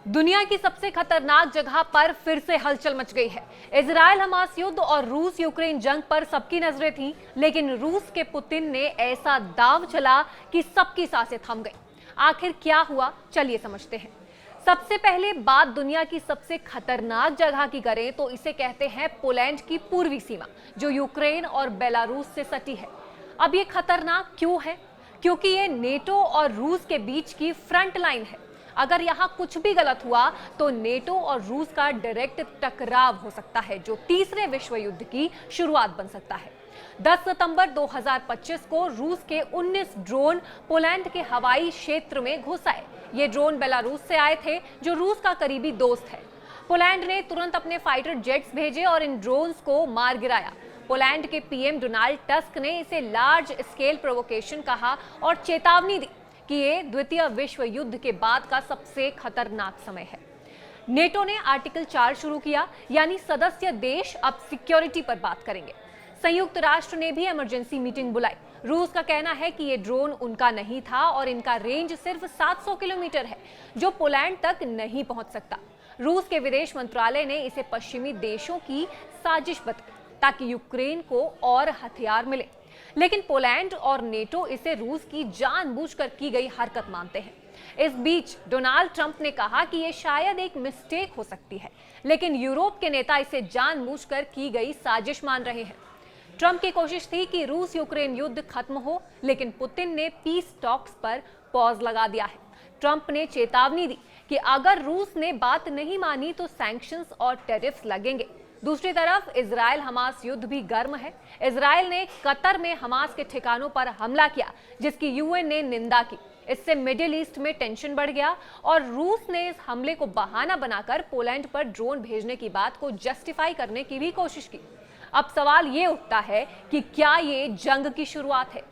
दुनिया की सबसे खतरनाक जगह पर फिर से हलचल मच गई है। इजराइल हमास युद्ध और रूस यूक्रेन जंग पर सबकी नजरें थीं, लेकिन रूस के पुतिन ने ऐसा दांव चला कि सबकी सांसें थम गई। आखिर क्या हुआ, चलिए समझते हैं। सबसे पहले बात दुनिया की सबसे खतरनाक जगह की करें तो इसे कहते हैं पोलैंड की पूर्वी सीमा, जो यूक्रेन और बेलारूस से सटी है। अब ये खतरनाक क्यों है? क्योंकि ये नेटो और रूस के बीच की फ्रंट लाइन है। अगर यहाँ कुछ भी गलत हुआ तो नेटो और रूस का डायरेक्ट टकराव हो सकता है, जो तीसरे विश्व युद्ध की शुरुआत बन सकता है। 10 सितंबर 2025 को रूस के 19 ड्रोन पोलैंड के हवाई क्षेत्र में घुस आए। ये ड्रोन बेलारूस से आए थे, जो रूस का करीबी दोस्त है। पोलैंड ने तुरंत अपने फाइटर जेट्स भेजे और इन ड्रोन्स को मार गिराया। पोलैंड के पीएम डोनाल्ड टस्क ने इसे लार्ज स्केल प्रोवोकेशन कहा और चेतावनी दी कि ये द्वितीय विश्व युद्ध के बाद का सबसे खतरनाक समय है। नेटो ने आर्टिकल 4 शुरू किया, यानी सदस्य देश अब सिक्योरिटी पर बात करेंगे। संयुक्त राष्ट्र ने भी इमरजेंसी मीटिंग बुलाई। रूस का कहना है कि ये ड्रोन उनका नहीं था और इनका रेंज सिर्फ 700 किलोमीटर है, जो पोलैंड तक नहीं पहुंच सकता। रूस के विदेश मंत्रालय ने इसे पश्चिमी देशों की साजिश बताई ताकि यूक्रेन को और हथियार मिले, लेकिन पोलैंड और नेटो इसे रूस की जानबूझकर की गई हरकत मानते हैं। इस बीच डोनाल्ड ट्रंप ने कहा कि यह शायद एक मिस्टेक हो सकती है, लेकिन यूरोप के नेता इसे जानबूझकर की गई साजिश मान रहे हैं। ट्रंप की कोशिश थी कि रूस यूक्रेन युद्ध खत्म हो, लेकिन पुतिन ने पीस टॉक्स पर पॉज लगा दिया है। ट्रंप ने चेतावनी दी कि अगर रूस ने बात नहीं मानी तो सैंक्शंस और टैरिफ्स लगेंगे। दूसरी तरफ इजराइल हमास युद्ध भी गर्म है। इजराइल ने कतर में हमास के ठिकानों पर हमला किया, जिसकी यूएन ने निंदा की। इससे मिडिल ईस्ट में टेंशन बढ़ गया और रूस ने इस हमले को बहाना बनाकर पोलैंड पर ड्रोन भेजने की बात को जस्टिफाई करने की भी कोशिश की। अब सवाल ये उठता है कि क्या ये जंग की शुरुआत है?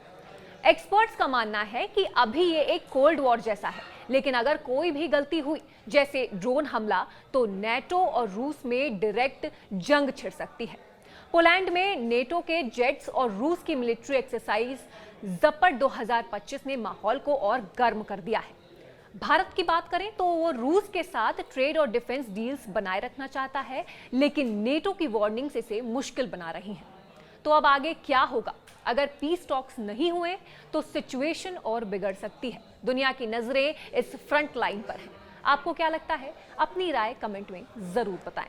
एक्सपर्ट्स का मानना है कि अभी ये एक कोल्ड वॉर जैसा है, लेकिन अगर कोई भी गलती हुई, जैसे ड्रोन हमला, तो नेटो और रूस में डायरेक्ट जंग छिड़ सकती है। पोलैंड में नेटो के जेट्स और रूस की मिलिट्री एक्सरसाइज ज़पट 2025 ने माहौल को और गर्म कर दिया है। भारत की बात करें तो वो रूस के साथ ट्रेड और डिफेंस डील्स बनाए रखना चाहता है, लेकिन नेटो की वार्निंग्स इसे मुश्किल बना रही हैं। तो अब आगे क्या होगा? अगर पीस टॉक्स नहीं हुए तो सिचुएशन और बिगड़ सकती है। दुनिया की नजरें इस फ्रंट लाइन पर हैं। आपको क्या लगता है? अपनी राय कमेंट में जरूर बताएं।